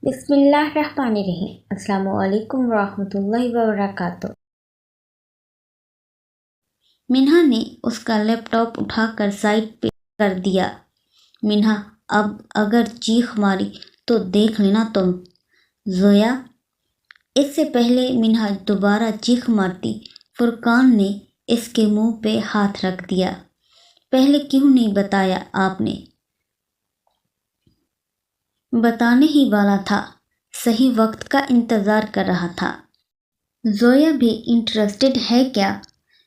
بسم اللہ الرحمن الرحیم۔ السلام علیکم ورحمۃ اللہ وبرکاتہ۔ منہا نے اس کا لیپ ٹاپ اٹھا کر سائڈ پہ کر دیا۔ منہا، اب اگر چیخ ماری تو دیکھ لینا تم۔ زویا۔ اس سے پہلے منہا دوبارہ چیخ مارتی، فرقان نے اس کے منہ پہ ہاتھ رکھ دیا۔ پہلے کیوں نہیں بتایا آپ نے؟ بتانے ہی والا تھا، صحیح وقت کا انتظار کر رہا تھا۔ زویا بھی انٹرسٹڈ ہے کیا؟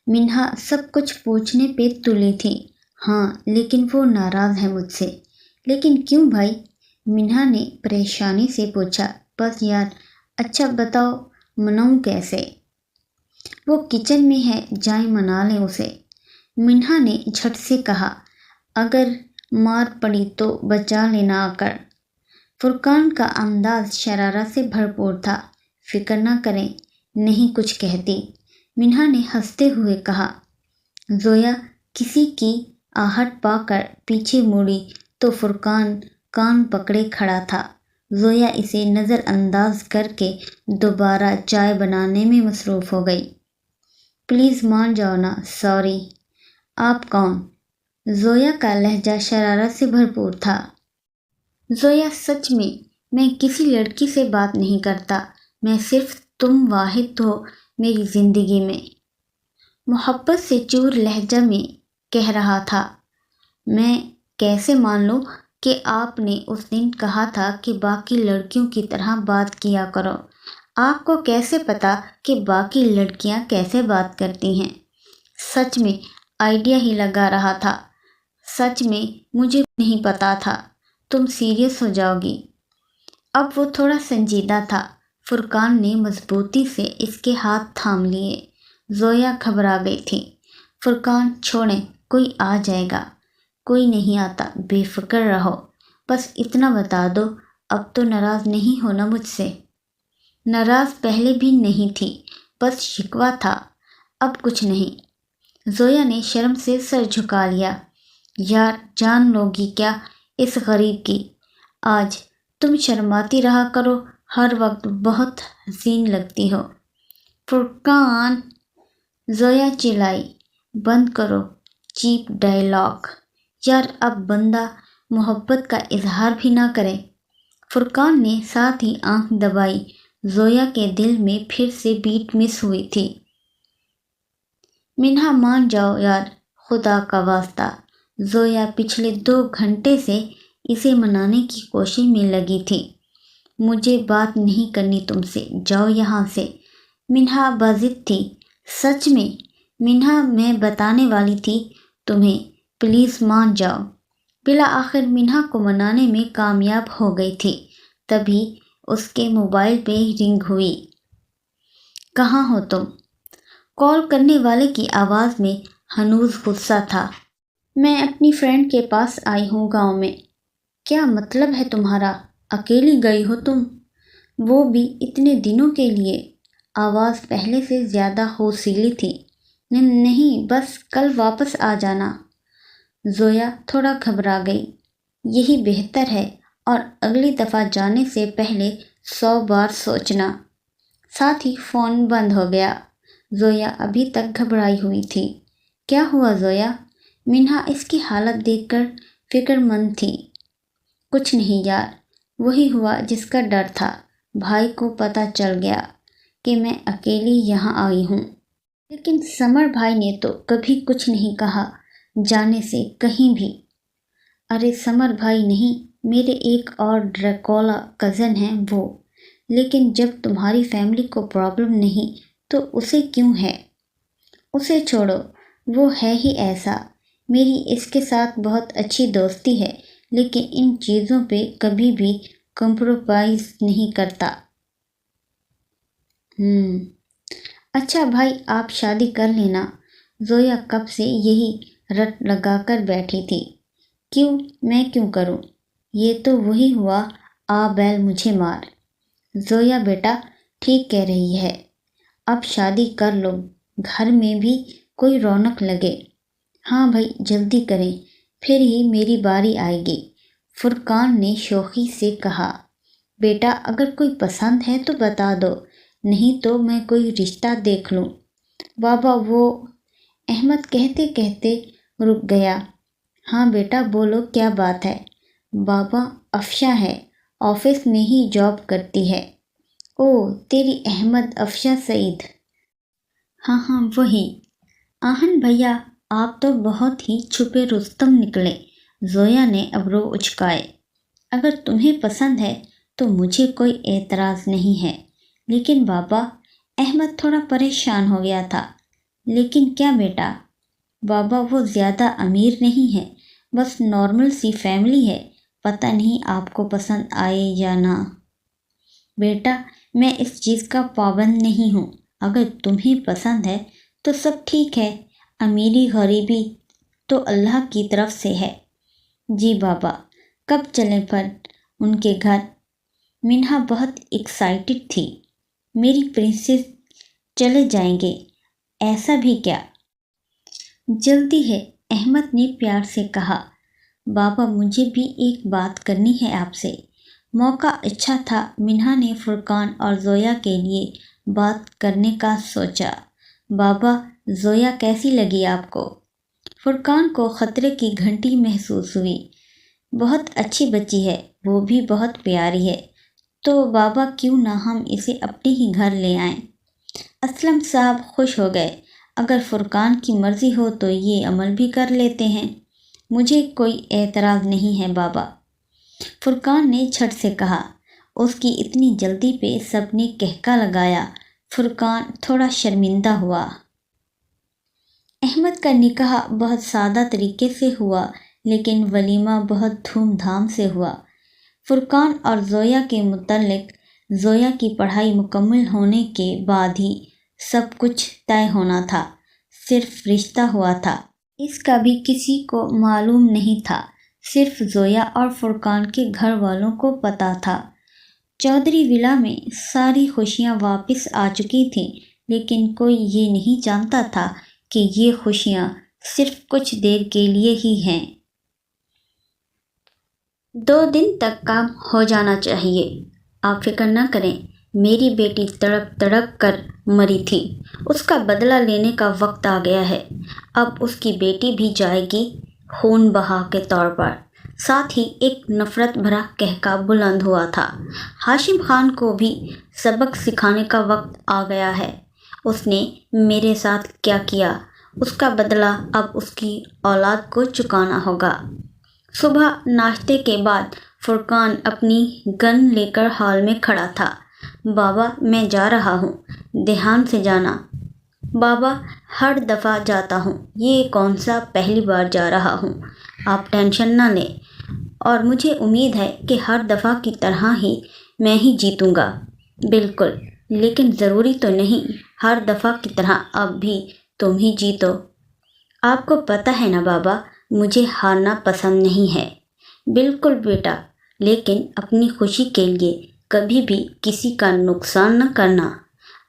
منہا سب کچھ پوچھنے پہ تلی تھی۔ ہاں، لیکن وہ ناراض ہے مجھ سے۔ لیکن کیوں بھائی؟ منہا نے پریشانی سے پوچھا۔ بس یار۔ اچھا بتاؤ، مناؤں کیسے؟ وہ کچن میں ہے، جائیں منا لیں اسے۔ منہا نے جھٹ سے کہا۔ اگر مار پڑی تو بچا لینا آ کر۔ فرقان کا انداز شرارت سے بھرپور تھا۔ فکر نہ کریں، نہیں کچھ کہتی، منہا نے ہنستے ہوئے کہا۔ زویا کسی کی آہٹ پا کر پیچھے مڑی تو فرقان کان پکڑے کھڑا تھا۔ زویا اسے نظر انداز کر کے دوبارہ چائے بنانے میں مصروف ہو گئی۔ پلیز مان جاؤ نا، سوری۔ آپ کون؟ زویا کا لہجہ شرارت سے بھرپور تھا۔ زویا سچ میں کسی لڑکی سے بات نہیں کرتا، میں صرف تم واحد ہو میری زندگی میں، محبت سے چور لہجہ میں کہہ رہا تھا۔ میں کیسے مان لوں کہ آپ نے اس دن کہا تھا کہ باقی لڑکیوں کی طرح بات کیا کرو؟ آپ کو کیسے پتا کہ باقی لڑکیاں کیسے بات کرتی ہیں؟ سچ میں آئیڈیا ہی لگا رہا تھا۔ سچ میں مجھے نہیں پتا تھا تم سیریس ہو جاؤ گی۔ اب وہ تھوڑا سنجیدہ تھا۔ فرقان نے مضبوطی سے اس کے ہاتھ تھام لیے۔ زویا گھبرا گئی تھی۔ فرقان چھوڑیں، کوئی آ جائے گا۔ کوئی نہیں آتا، بے فکر رہو۔ بس اتنا بتا دو، اب تو ناراض نہیں ہونا مجھ سے؟ ناراض پہلے بھی نہیں تھی، بس شکوہ تھا، اب کچھ نہیں۔ زویا نے شرم سے سر جھکا لیا۔ یار جان لوگی کیا اس غریب کی؟ آج تم شرماتی رہا کرو، ہر وقت بہت حسین لگتی ہو۔ فرقان! زویا چلائی۔ بند کرو چیپ ڈائیلاگ۔ یار اب بندہ محبت کا اظہار بھی نہ کرے۔ فرقان نے ساتھ ہی آنکھ دبائی۔ زویا کے دل میں پھر سے بیٹ مس ہوئی تھی۔ منہا مان جاؤ یار، خدا کا واسطہ۔ زویا پچھلے 2 گھنٹے سے اسے منانے کی کوشش میں لگی تھی۔ مجھے بات نہیں کرنی تم سے، جاؤ یہاں سے۔ منہا باضد تھی۔ سچ میں منہا، میں بتانے والی تھی تمہیں، پلیز مان جاؤ۔ بالآخر منہا کو منانے میں کامیاب ہو گئی تھی۔ تبھی اس کے موبائل پہ رنگ ہوئی۔ کہاں ہو تم؟ کال کرنے والے کی آواز میں ہنوز غصہ تھا۔ میں اپنی فرینڈ کے پاس آئی ہوں گاؤں میں۔ کیا مطلب ہے تمہارا؟ اکیلی گئی ہو تم؟ وہ بھی اتنے دنوں کے لیے؟ آواز پہلے سے زیادہ ہوشیلی تھی۔ نہیں، بس کل واپس آ جانا۔ زویا تھوڑا گھبرا گئی۔ یہی بہتر ہے، اور اگلی دفعہ جانے سے پہلے 100 بار سوچنا۔ ساتھ ہی فون بند ہو گیا۔ زویا ابھی تک گھبرائی ہوئی تھی۔ کیا ہوا زویا؟ منہا اس کی حالت دیکھ کر فکر مند تھی۔ کچھ نہیں یار، وہی ہوا جس کا ڈر تھا۔ بھائی کو پتہ چل گیا کہ میں اکیلی یہاں آئی ہوں۔ لیکن سمر بھائی نے تو کبھی کچھ نہیں کہا جانے سے کہیں بھی۔ ارے سمر بھائی نہیں، میرے ایک اور ڈریکولا کزن ہیں وہ۔ لیکن جب تمہاری فیملی کو پرابلم نہیں تو اسے کیوں ہے؟ اسے چھوڑو، وہ ہے ہی ایسا۔ میری اس کے ساتھ بہت اچھی دوستی ہے، لیکن ان چیزوں پہ کبھی بھی کمپرومائز نہیں کرتا۔ اچھا بھائی، آپ شادی کر لینا۔ زویا کب سے یہی رٹ لگا کر بیٹھی تھی۔ کیوں؟ میں کیوں کروں؟ یہ تو وہی ہوا، آ بیل مجھے مار۔ زویا بیٹا ٹھیک کہہ رہی ہے، اب شادی کر لو، گھر میں بھی کوئی رونق لگے۔ ہاں بھائی جلدی کریں، پھر ہی میری باری آئے گی، فرقان نے شوخی سے کہا۔ بیٹا اگر کوئی پسند ہے تو بتا دو، نہیں تو میں کوئی رشتہ دیکھ لوں۔ بابا وہ احمد کہتے کہتے رک گیا۔ ہاں بیٹا بولو کیا بات ہے؟ بابا افشاں ہے، آفس میں ہی جاب کرتی ہے۔ او تیری احمد افشاں سعید؟ ہاں ہاں وہی۔ آہن بھیا آپ تو بہت ہی چھپے رستم نکلے۔ زویا نے ابرو اچکائے۔ اگر تمہیں پسند ہے تو مجھے کوئی اعتراض نہیں ہے، لیکن بابا، احمد تھوڑا پریشان ہو گیا تھا۔ لیکن کیا بیٹا؟ بابا وہ زیادہ امیر نہیں ہے، بس نارمل سی فیملی ہے، پتہ نہیں آپ کو پسند آئے یا نہ۔ بیٹا میں اس چیز کا پابند نہیں ہوں، اگر تمہیں پسند ہے تو سب ٹھیک ہے، امیری غریبی تو اللہ کی طرف سے ہے۔ جی بابا، کب چلیں پھر ان کے گھر؟ منہا بہت ایکسائٹڈ تھی۔ میری پرنسس چلے جائیں گے، ایسا بھی کیا؟ جلدی ہے، احمد نے پیار سے کہا۔ بابا مجھے بھی ایک بات کرنی ہے آپ سے۔ موقع اچھا تھا، منہا نے فرقان اور زویا کے لیے بات کرنے کا سوچا۔ بابا زویا کیسی لگی آپ کو؟ فرقان کو خطرے کی گھنٹی محسوس ہوئی۔ بہت اچھی بچی ہے، وہ بھی بہت پیاری ہے، تو بابا کیوں نہ ہم اسے اپنے ہی گھر لے آئیں؟ اسلم صاحب خوش ہو گئے۔ اگر فرقان کی مرضی ہو تو یہ عمل بھی کر لیتے ہیں، مجھے کوئی اعتراض نہیں ہے بابا، فرقان نے جھٹ سے کہا۔ اس کی اتنی جلدی پہ سب نے کہکا لگایا۔ فرقان تھوڑا شرمندہ ہوا۔ احمد کا نکاح بہت سادہ طریقے سے ہوا، لیکن ولیمہ بہت دھوم دھام سے ہوا۔ فرقان اور زویا کے متعلق زویا کی پڑھائی مکمل ہونے کے بعد ہی سب کچھ طے ہونا تھا، صرف رشتہ ہوا تھا۔ اس کا بھی کسی کو معلوم نہیں تھا، صرف زویا اور فرقان کے گھر والوں کو پتہ تھا۔ چودھری ولا میں ساری خوشیاں واپس آ چکی تھیں، لیکن کوئی یہ نہیں جانتا تھا کہ یہ خوشیاں صرف کچھ دیر کے لیے ہی ہیں۔ 2 دن تک کام ہو جانا چاہیے، آپ فکر نہ کریں، میری بیٹی تڑپ تڑپ کر مری تھی، اس کا بدلہ لینے کا وقت آ گیا ہے، اب اس کی بیٹی بھی جائے گی خون بہا کے طور پر۔ ساتھ ہی ایک نفرت بھرا کہکا بلند ہوا تھا۔ ہاشم خان کو بھی سبق سکھانے کا وقت آ گیا ہے، اس نے میرے ساتھ کیا کیا، اس کا بدلہ اب اس کی اولاد کو چکانا ہوگا۔ صبح ناشتے کے بعد فرقان اپنی گن لے کر ہال میں کھڑا تھا۔ بابا میں جا رہا ہوں، دھیان سے جانا۔ بابا ہر دفعہ جاتا ہوں، یہ کون سا پہلی بار جا رہا ہوں، آپ ٹینشن نہ لیں، اور مجھے امید ہے کہ ہر دفعہ کی طرح ہی میں ہی جیتوں گا۔ بالکل، لیکن ضروری تو نہیں ہر دفعہ کی طرح اب بھی تم ہی جیتو۔ آپ کو پتہ ہے نا بابا، مجھے ہارنا پسند نہیں ہے۔ بالکل بیٹا، لیکن اپنی خوشی کے لیے کبھی بھی کسی کا نقصان نہ کرنا۔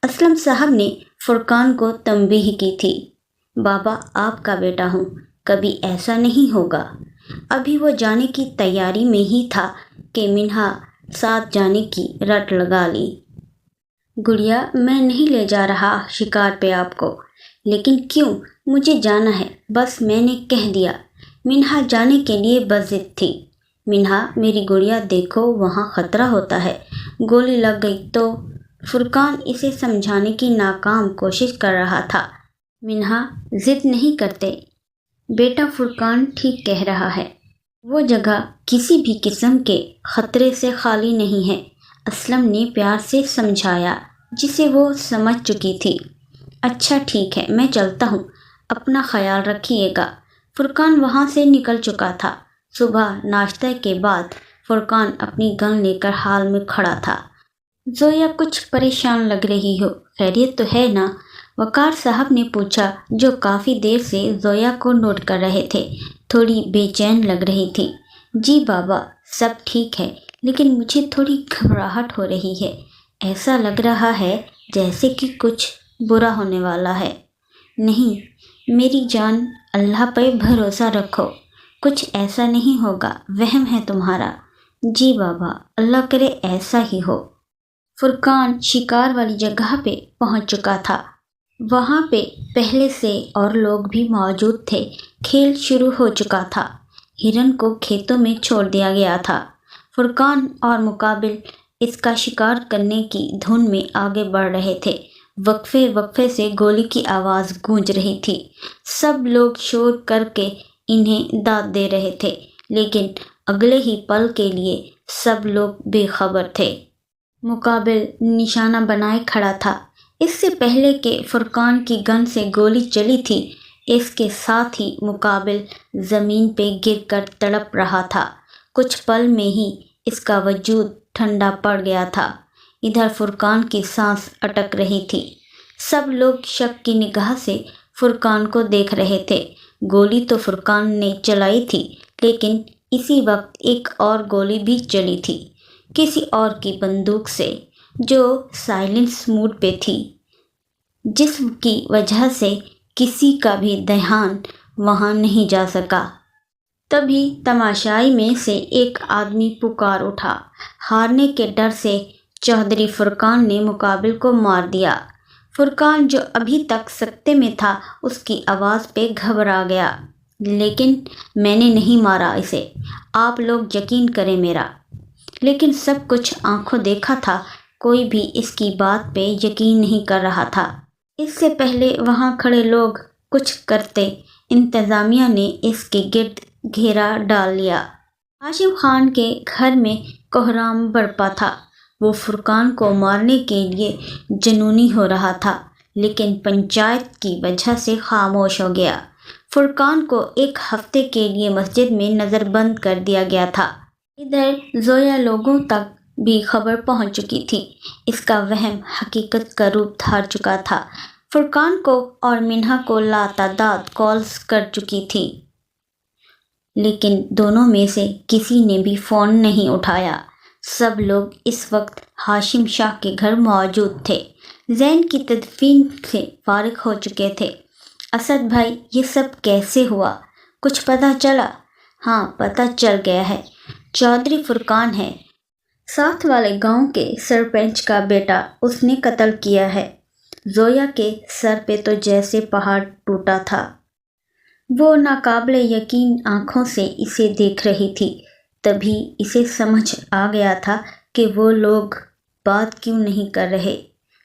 اسلم صاحب نے فرقان کو تنبیہ کی تھی۔ بابا آپ کا بیٹا ہوں، کبھی ایسا نہیں ہوگا۔ ابھی وہ جانے کی تیاری میں ہی تھا کہ منہا ساتھ جانے کی رٹ لگا لی۔ گڑیا میں نہیں لے جا رہا شکار پہ آپ کو۔ لیکن کیوں؟ مجھے جانا ہے، بس میں نے کہہ دیا۔ منہا جانے کے لیے بضد تھی۔ منہا میری گڑیا دیکھو وہاں خطرہ ہوتا ہے، گولی لگ گئی تو؟ فرقان اسے سمجھانے کی ناکام کوشش کر رہا تھا۔ منہا ضد نہیں کرتے بیٹا، فرقان ٹھیک کہہ رہا ہے، وہ جگہ کسی بھی قسم کے خطرے سے خالی نہیں ہے، اسلم نے پیار سے سمجھایا، جسے وہ سمجھ چکی تھی۔ اچھا ٹھیک ہے، میں چلتا ہوں، اپنا خیال رکھیے گا۔ فرقان وہاں سے نکل چکا تھا۔ صبح ناشتے کے بعد فرقان اپنی گن لے کر ہال میں کھڑا تھا۔ زویا کچھ پریشان لگ رہی ہو، خیریت تو ہے نا؟ وقار صاحب نے پوچھا، جو کافی دیر سے زویا کو نوٹ کر رہے تھے، تھوڑی بے چین لگ رہی تھی۔ جی بابا سب ٹھیک ہے، لیکن مجھے تھوڑی گھبراہٹ ہو رہی ہے، ایسا لگ رہا ہے جیسے کہ کچھ برا ہونے والا ہے۔ نہیں میری جان، اللہ پہ بھروسہ رکھو، کچھ ایسا نہیں ہوگا، وہم ہے تمہارا۔ جی بابا، اللہ کرے ایسا ہی ہو۔ فرقان شکار والی جگہ پہ پہنچ چکا تھا۔ وہاں پہ پہلے سے اور لوگ بھی موجود تھے۔ کھیل شروع ہو چکا تھا۔ ہرن کو کھیتوں میں چھوڑ دیا گیا تھا۔ فرقان اور مقابل اس کا شکار کرنے کی دھن میں آگے بڑھ رہے تھے۔ وقفے وقفے سے گولی کی آواز گونج رہی تھی۔ سب لوگ شور کر کے انہیں داد دے رہے تھے، لیکن اگلے ہی پل کے لیے سب لوگ بے خبر تھے۔ مقابل نشانہ بنائے کھڑا تھا۔ اس سے پہلے کہ فرقان کی گن سے گولی چلی تھی، اس کے ساتھ ہی مقابل زمین پہ گر کر تڑپ رہا تھا۔ کچھ پل میں ہی اس کا وجود ٹھنڈا پڑ گیا تھا۔ ادھر فرقان کی سانس اٹک رہی تھی۔ سب لوگ شک کی نگاہ سے فرقان کو دیکھ رہے تھے۔ گولی تو فرقان نے چلائی تھی، لیکن اسی وقت ایک اور گولی بھی چلی تھی، کسی اور کی بندوق سے، جو سائلنس موڈ پہ تھی، جس کی وجہ سے کسی کا بھی دھیان وہاں نہیں جا سکا۔ تبھی تماشائی میں سے ایک آدمی پکار اٹھا۔ ہارنے کے ڈر سے چودھری فرقان نے مقابل کو مار دیا۔ فرقان جو ابھی تک سکتے میں تھا، اس کی آواز پہ گھبرا گیا۔ لیکن میں نے نہیں مارا اسے، آپ لوگ یقین کریں میرا۔ لیکن سب کچھ آنکھوں دیکھا تھا، کوئی بھی اس کی بات پہ یقین نہیں کر رہا تھا۔ اس سے پہلے وہاں کھڑے لوگ کچھ کرتے، انتظامیہ نے اس کے گرد گھیرا ڈال لیا۔ ہاشم خان کے گھر میں کوہرام برپا تھا۔ وہ فرقان کو مارنے کے لیے جنونی ہو رہا تھا، لیکن پنچایت کی وجہ سے خاموش ہو گیا۔ فرقان کو ایک ہفتے کے لیے مسجد میں نظر بند کر دیا گیا تھا۔ ادھر زویا لوگوں تک بھی خبر پہنچ چکی تھی۔ اس کا وہم حقیقت کا روپ دھار چکا تھا۔ فرقان کو اور منہا کو لاتعداد کالز کر چکی تھی، لیکن دونوں میں سے کسی نے بھی فون نہیں اٹھایا۔ سب لوگ اس وقت ہاشم شاہ کے گھر موجود تھے۔ زین کی تدفین سے فارغ ہو چکے تھے۔ اسد بھائی، یہ سب کیسے ہوا؟ کچھ پتہ چلا؟ ہاں، پتہ چل گیا ہے۔ چودھری فرقان ہے، ساتھ والے گاؤں کے سرپنچ کا بیٹا، اس نے قتل کیا ہے۔ زویا کے سر پہ تو جیسے پہاڑ ٹوٹا تھا۔ وہ ناقابل یقین آنکھوں سے اسے دیکھ رہی تھی۔ تبھی اسے سمجھ آ گیا تھا کہ وہ لوگ بات کیوں نہیں کر رہے۔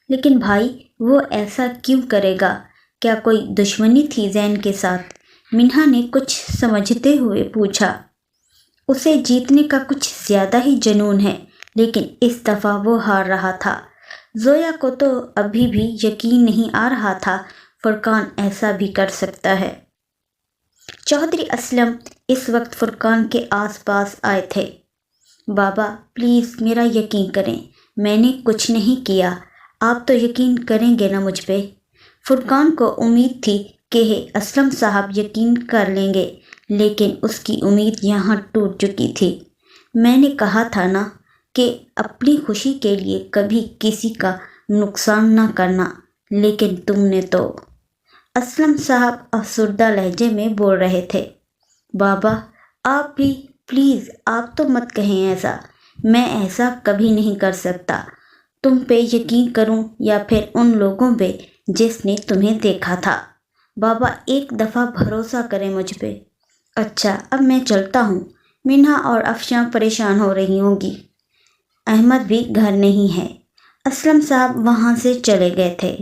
لیکن بھائی، وہ ایسا کیوں کرے گا؟ کیا کوئی دشمنی تھی زین کے ساتھ؟ منہا نے کچھ سمجھتے ہوئے پوچھا۔ اسے جیتنے کا کچھ زیادہ ہی جنون ہے، لیکن اس دفعہ وہ ہار رہا تھا۔ زویا کو تو ابھی بھی یقین نہیں آ رہا تھا فرقان ایسا بھی کر سکتا ہے۔ چودھری اسلم اس وقت فرقان کے آس پاس آئے تھے۔ بابا پلیز میرا یقین کریں، میں نے کچھ نہیں کیا، آپ تو یقین کریں گے نا مجھ پہ؟ فرقان کو امید تھی کہ اسلم صاحب یقین کر لیں گے، لیکن اس کی امید یہاں ٹوٹ چکی تھی۔ میں نے کہا تھا نا کہ اپنی خوشی کے لیے کبھی کسی کا نقصان نہ کرنا، لیکن تم نے تو۔ اسلم صاحب افسردہ لہجے میں بول رہے تھے۔ بابا آپ بھی پلیز، آپ تو مت کہیں ایسا، میں ایسا کبھی نہیں کر سکتا۔ تم پہ یقین کروں یا پھر ان لوگوں پہ جس نے تمہیں دیکھا تھا؟ بابا ایک دفعہ بھروسہ کریں مجھ پہ۔ اچھا اب میں چلتا ہوں، منہا اور افشاں پریشان ہو رہی ہوں گی، احمد بھی گھر نہیں ہے۔ اسلم صاحب وہاں سے چلے گئے تھے۔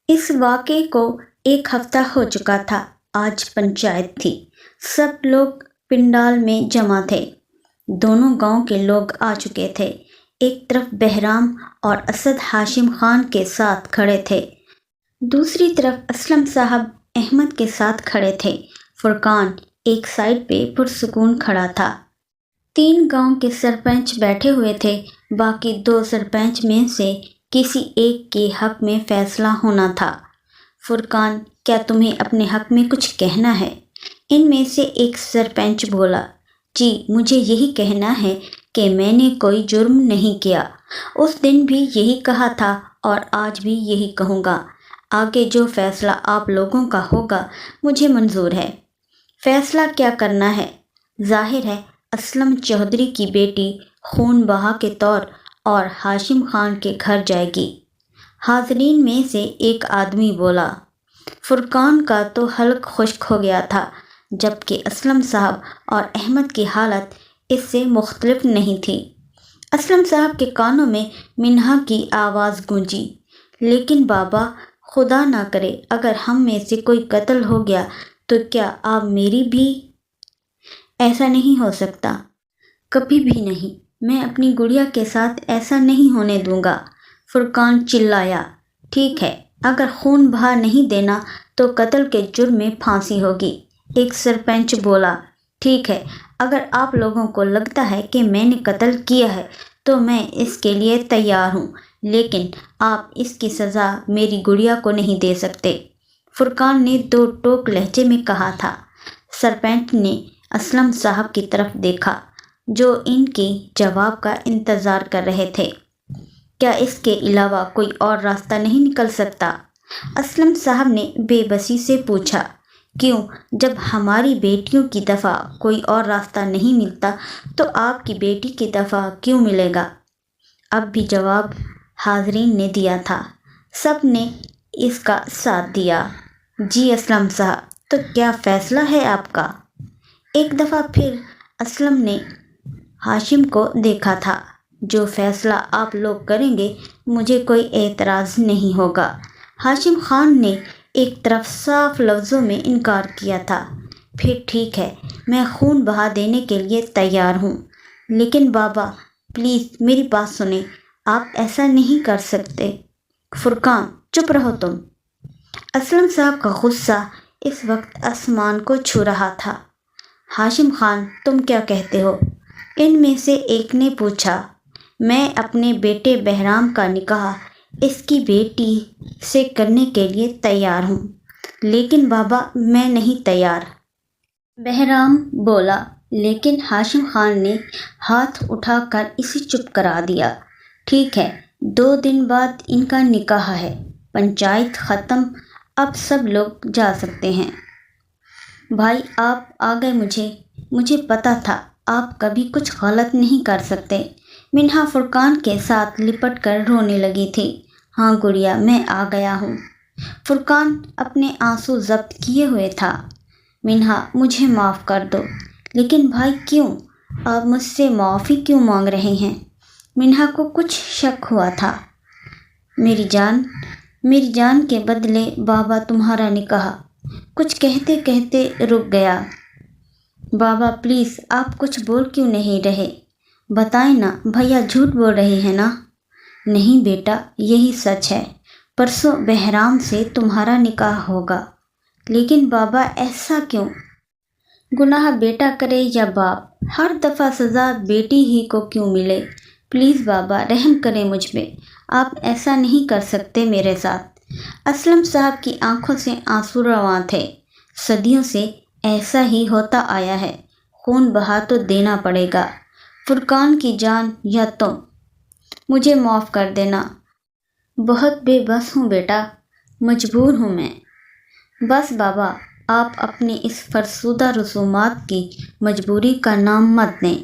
اس واقعے کو ایک ہفتہ ہو چکا تھا۔ آج پنچایت تھی، سب لوگ پنڈال میں جمع تھے۔ دونوں گاؤں کے لوگ آ چکے تھے۔ ایک طرف بہرام اور اسد ہاشم خان کے ساتھ کھڑے تھے، دوسری طرف اسلم صاحب احمد کے ساتھ کھڑے تھے۔ فرقان ایک سائڈ پہ پرسکون کھڑا تھا۔ 3 گاؤں کے سرپنچ بیٹھے ہوئے تھے، باقی 2 سرپنچ میں سے کسی ایک کے حق میں فیصلہ ہونا تھا۔ فرقان، کیا تمہیں اپنے حق میں کچھ کہنا ہے؟ ان میں سے ایک سرپنچ بولا۔ جی، مجھے یہی کہنا ہے کہ میں نے کوئی جرم نہیں کیا۔ اس دن بھی یہی کہا تھا اور آج بھی یہی کہوں گا۔ آگے جو فیصلہ آپ لوگوں کا ہوگا مجھے منظور ہے۔ فیصلہ کیا کرنا ہے؟ ظاہر ہے اسلم چودھری کی بیٹی خون بہا کے طور اور ہاشم خان کے گھر جائے گی۔ حاضرین میں سے ایک آدمی بولا۔ فرقان کا تو حلق خشک ہو گیا تھا، جبکہ اسلم صاحب اور احمد کی حالت اس سے مختلف نہیں تھی۔ اسلم صاحب کے کانوں میں منہا کی آواز گونجی، لیکن بابا، خدا نہ کرے اگر ہم میں سے کوئی قتل ہو گیا تو کیا آپ میری بھی؟ ایسا نہیں ہو سکتا، کبھی بھی نہیں، میں اپنی گڑیا کے ساتھ ایسا نہیں ہونے دوں گا۔ فرقان چلایا۔ ٹھیک ہے، اگر خون بہا نہیں دینا تو قتل کے جرم میں پھانسی ہوگی۔ ایک سرپنچ بولا۔ ٹھیک ہے، اگر آپ لوگوں کو لگتا ہے کہ میں نے قتل کیا ہے تو میں اس کے لیے تیار ہوں، لیکن آپ اس کی سزا میری گڑیا کو نہیں دے سکتے، فرقان نے دو ٹوک لہجے میں کہا تھا۔ سرپنچ نے اسلم صاحب کی طرف دیکھا جو ان کے جواب کا انتظار کر رہے تھے۔ کیا اس کے علاوہ کوئی اور راستہ نہیں نکل سکتا؟ اسلم صاحب نے بے بسی سے پوچھا۔ کیوں؟ جب ہماری بیٹیوں کی دفعہ کوئی اور راستہ نہیں ملتا تو آپ کی بیٹی کی دفعہ کیوں ملے گا؟ اب بھی جواب حاضرین نے دیا تھا۔ سب نے اس کا ساتھ دیا۔ جی اسلم صاحب، تو کیا فیصلہ ہے آپ کا؟ ایک دفعہ پھر اسلم نے ہاشم کو دیکھا تھا۔ جو فیصلہ آپ لوگ کریں گے مجھے کوئی اعتراض نہیں ہوگا۔ ہاشم خان نے ایک طرف صاف لفظوں میں انکار کیا تھا۔ پھر ٹھیک ہے، میں خون بہا دینے کے لیے تیار ہوں، لیکن بابا پلیز میری بات سنیں، آپ ایسا نہیں کر سکتے۔ فرقان، چپ رہو تم۔ اسلم صاحب کا غصہ اس وقت آسمان کو چھو رہا تھا۔ ہاشم خان، تم کیا کہتے ہو؟ ان میں سے ایک نے پوچھا۔ میں اپنے بیٹے بہرام کا نکاح اس کی بیٹی سے کرنے کے لیے تیار ہوں، لیکن بابا میں نہیں تیار، بہرام بولا۔ لیکن ہاشم خان نے ہاتھ اٹھا کر اسے چپ کرا دیا۔ ٹھیک ہے، 2 دن بعد ان کا نکاح ہے، پنچایت ختم، اب سب لوگ جا سکتے ہیں۔ بھائی آپ آ گئے، مجھے پتا تھا آپ کبھی کچھ غلط نہیں کر سکتے۔ منہا فرقان کے ساتھ لپٹ کر رونے لگی تھی۔ ہاں گڑیا، میں آ گیا ہوں۔ فرقان اپنے آنسو ضبط کیے ہوئے تھا۔ منہا، مجھے معاف کر دو۔ لیکن بھائی کیوں؟ آپ مجھ سے معافی کیوں مانگ رہے ہیں؟ منہا کو کچھ شک ہوا تھا۔ میری جان کے بدلے بابا تمہارا نکاح، کچھ کہتے کہتے رک گیا۔ بابا پلیز، آپ کچھ بول کیوں نہیں رہے؟ بتائیں نا، بھیا جھوٹ بول رہے ہیں نا؟ نہیں بیٹا، یہی سچ ہے، پرسوں بہرام سے تمہارا نکاح ہوگا۔ لیکن بابا ایسا کیوں؟ گناہ بیٹا کرے یا باپ، ہر دفعہ سزا بیٹی ہی کو کیوں ملے؟ پلیز بابا رحم کریں مجھ پہ، آپ ایسا نہیں کر سکتے میرے ساتھ۔ اسلم صاحب کی آنکھوں سے آنسو رواں تھے۔ صدیوں سے ایسا ہی ہوتا آیا ہے، خون بہا تو دینا پڑے گا، فرقان کی جان یا تم۔ مجھے معاف کر دینا، بہت بے بس ہوں بیٹا، مجبور ہوں میں۔ بس بابا، آپ اپنی اس فرسودہ رسومات کی مجبوری کا نام مت دیں۔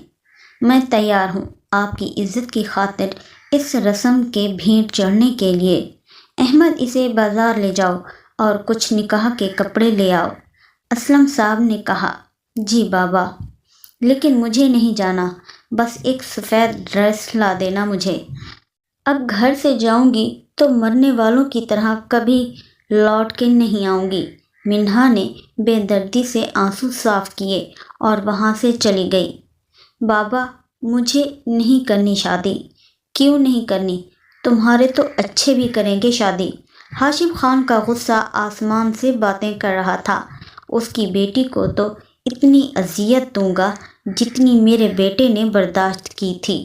میں تیار ہوں آپ کی عزت کی خاطر اس رسم کے بھینٹ چڑھنے کے لیے۔ احمد، اسے بازار لے جاؤ اور کچھ نکاح کے کپڑے لے آؤ۔ اسلم صاحب نے کہا۔ جی بابا، لیکن مجھے نہیں جانا، بس ایک سفید ڈریس لا دینا مجھے۔ اب گھر سے جاؤں گی تو مرنے والوں کی طرح کبھی لوٹ کے نہیں آؤں گی۔ منہا نے بے دردی سے آنسو صاف کیے اور وہاں سے چلی گئی۔ بابا، مجھے نہیں کرنی شادی۔ کیوں نہیں کرنی؟ تمہارے تو اچھے بھی کریں گے شادی۔ ہاشم خان کا غصہ آسمان سے باتیں کر رہا تھا۔ اس کی بیٹی کو تو اتنی اذیت دوں گا جتنی میرے بیٹے نے برداشت کی تھی۔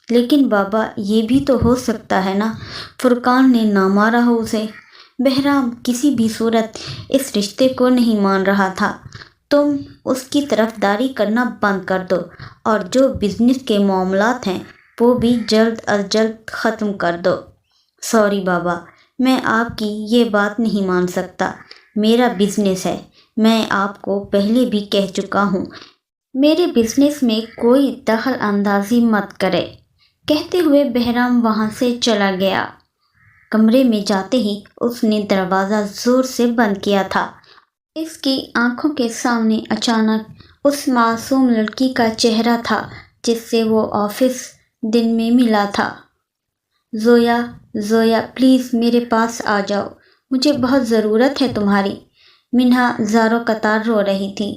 لیکن بابا، یہ بھی تو ہو سکتا ہے نا فرقان نے نہ مارا ہو اسے۔ بہرام کسی بھی صورت اس رشتے کو نہیں مان رہا تھا۔ تم اس کی طرفداری کرنا بند کر دو اور جو بزنس کے معاملات ہیں وہ بھی جلد از جلد ختم کر دو۔ سوری بابا، میں آپ کی یہ بات نہیں مان سکتا، میرا بزنس ہے، میں آپ کو پہلے بھی کہہ چکا ہوں، میرے بزنس میں کوئی دخل اندازی مت کرے، کہتے ہوئے بہرام وہاں سے چلا گیا۔ کمرے میں جاتے ہی اس نے دروازہ زور سے بند کیا تھا۔ اس کی آنکھوں کے سامنے اچانک اس معصوم لڑکی کا چہرہ تھا جس سے وہ آفس دن میں ملا تھا۔ زویا، زویا پلیز میرے پاس آ جاؤ، مجھے بہت ضرورت ہے تمہاری۔ منہا زاروں قطار رو رہی تھی۔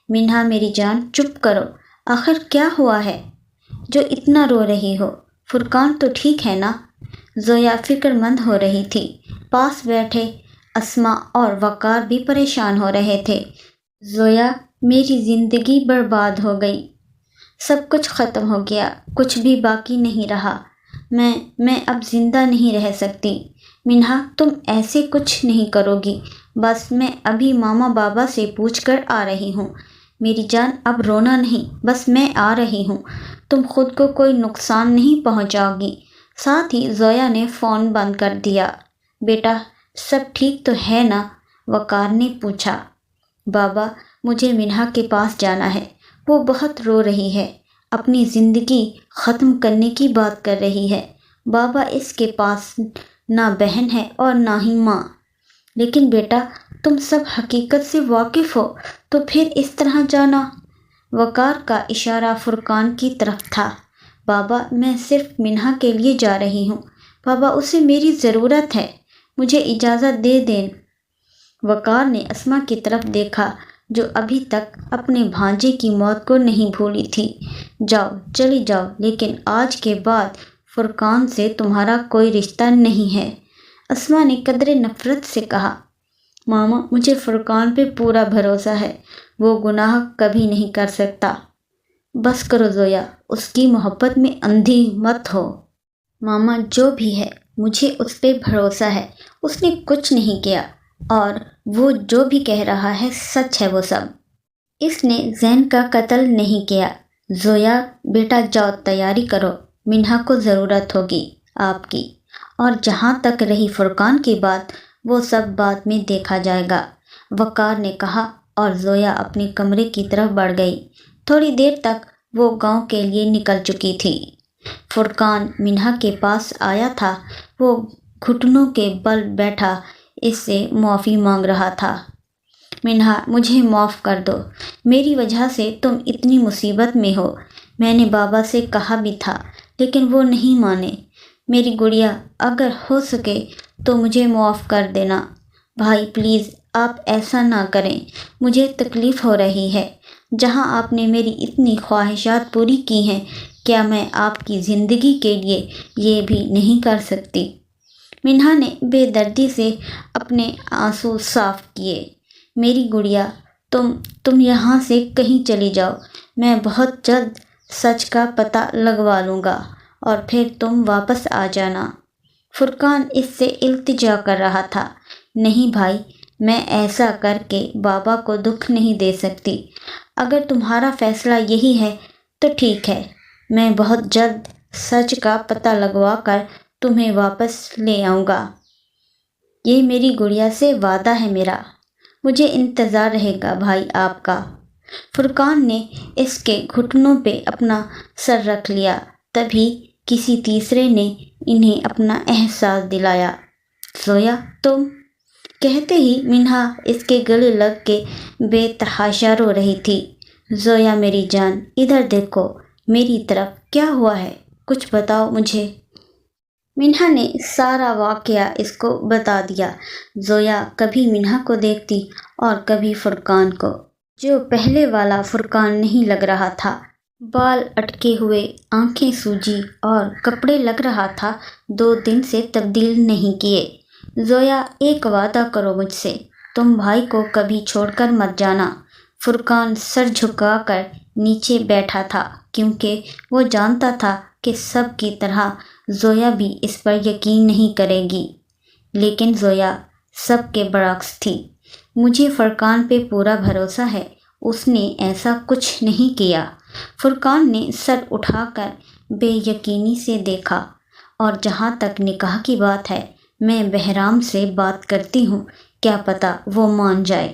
منہا میری جان چپ کرو، آخر کیا ہوا ہے جو اتنا رو رہی ہو؟ فرقان تو ٹھیک ہے نا؟ زویا فکر مند ہو رہی تھی۔ پاس بیٹھے اسما اور وقار بھی پریشان ہو رہے تھے۔ زویا، میری زندگی برباد ہو گئی، سب کچھ ختم ہو گیا، کچھ بھی باقی نہیں رہا، میں اب زندہ نہیں رہ سکتی۔ منہا تم ایسے کچھ نہیں کرو گی، بس میں ابھی ماما بابا سے پوچھ کر آ رہی ہوں۔ میری جان اب رونا نہیں، بس میں آ رہی ہوں، تم خود کو کوئی نقصان نہیں پہنچاؤ گی۔ ساتھ ہی زویا نے فون بند کر دیا۔ بیٹا سب ٹھیک تو ہے نا؟ وقار نے پوچھا۔ بابا مجھے منہا کے پاس جانا ہے، وہ بہت رو رہی ہے، اپنی زندگی ختم کرنے کی بات کر رہی ہے۔ بابا اس کے پاس نہ بہن ہے اور نہ ہی ماں۔ لیکن بیٹا تم سب حقیقت سے واقف ہو تو پھر اس طرح جانا؟ وقار کا اشارہ فرقان کی طرف تھا۔ بابا میں صرف منہا کے لیے جا رہی ہوں، بابا اسے میری ضرورت ہے، مجھے اجازت دے دیں۔ وقار نے اسما کی طرف دیکھا جو ابھی تک اپنے بھانجے کی موت کو نہیں بھولی تھی۔ جاؤ چلی جاؤ، لیکن آج کے بعد فرقان سے تمہارا کوئی رشتہ نہیں ہے۔ اسما نے قدرے نفرت سے کہا۔ ماما مجھے فرقان پہ پورا بھروسہ ہے، وہ گناہ کبھی نہیں کر سکتا۔ بس کرو زویا، اس کی محبت میں اندھی مت ہو۔ ماما جو بھی ہے مجھے اس پہ بھروسہ ہے، اس نے کچھ نہیں کیا، اور وہ جو بھی کہہ رہا ہے سچ ہے وہ سب۔ اس نے زین کا قتل نہیں کیا۔ زویا بیٹا جاؤ تیاری کرو، منہا کو ضرورت ہوگی آپ کی، اور جہاں تک رہی فرقان کی بات وہ سب بعد میں دیکھا جائے گا، وقار نے کہا، اور زویا اپنے کمرے کی طرف بڑھ گئی۔ تھوڑی دیر تک وہ گاؤں کے لیے نکل چکی تھی۔ فرقان منہا کے پاس آیا تھا، وہ گھٹنوں کے بل بیٹھا اس سے معافی مانگ رہا تھا۔ منہا مجھے معاف کر دو، میری وجہ سے تم اتنی مصیبت میں ہو، میں نے بابا سے کہا بھی تھا لیکن وہ نہیں مانے۔ میری گڑیا اگر ہو سکے تو مجھے معاف کر دینا۔ بھائی پلیز آپ ایسا نہ کریں، مجھے تکلیف ہو رہی ہے، جہاں آپ نے میری اتنی خواہشات پوری کی ہیں، کیا میں آپ کی زندگی کے لیے یہ بھی نہیں کر سکتی؟ منہا نے بے دردی سے اپنے آنسو صاف کیے۔ میری گڑیا تم یہاں سے کہیں چلی جاؤ، میں بہت جلد سچ کا پتہ لگوا لوں گا اور پھر تم واپس آ جانا۔ فرقان اس سے التجا کر رہا تھا۔ نہیں بھائی، میں ایسا کر کے بابا کو دکھ نہیں دے سکتی، اگر تمہارا فیصلہ یہی ہے تو ٹھیک ہے، میں بہت جلد سچ کا پتہ لگوا کر تمہیں واپس لے آؤں گا، یہ میری گڑیا سے وعدہ ہے میرا، مجھے انتظار رہے گا بھائی آپ کا۔ فرقان نے اس کے گھٹنوں پہ اپنا سر رکھ لیا، تبھی کسی تیسرے نے انہیں اپنا احساس دلایا۔ زویا تم، کہتے ہی منہا اس کے گلے لگ کے بے تحاشا رو رہی تھی۔ زویا میری جان ادھر دیکھو میری طرف، کیا ہوا ہے کچھ بتاؤ مجھے۔ منہا نے سارا واقعہ اس کو بتا دیا۔ زویا کبھی منہا کو دیکھتی اور کبھی فرقان کو، جو پہلے والا فرقان نہیں لگ رہا تھا، بال اٹکے ہوئے، آنکھیں سوجی اور کپڑے لگ رہا تھا 2 دن سے تبدیل نہیں کیے۔ زویا ایک وعدہ کرو مجھ سے، تم بھائی کو کبھی چھوڑ کر مت جانا۔ فرقان سر جھکا کر نیچے بیٹھا تھا کیونکہ وہ جانتا تھا کہ سب کی طرح زویا بھی اس پر یقین نہیں کرے گی، لیکن زویا سب کے برعکس تھی۔ مجھے فرقان پہ پورا بھروسہ ہے، اس نے ایسا کچھ نہیں کیا۔ فرقان نے سر اٹھا کر بے یقینی سے دیکھا، اور جہاں تک نکاح کی بات ہے میں بہرام سے بات کرتی ہوں، کیا پتہ وہ مان جائے۔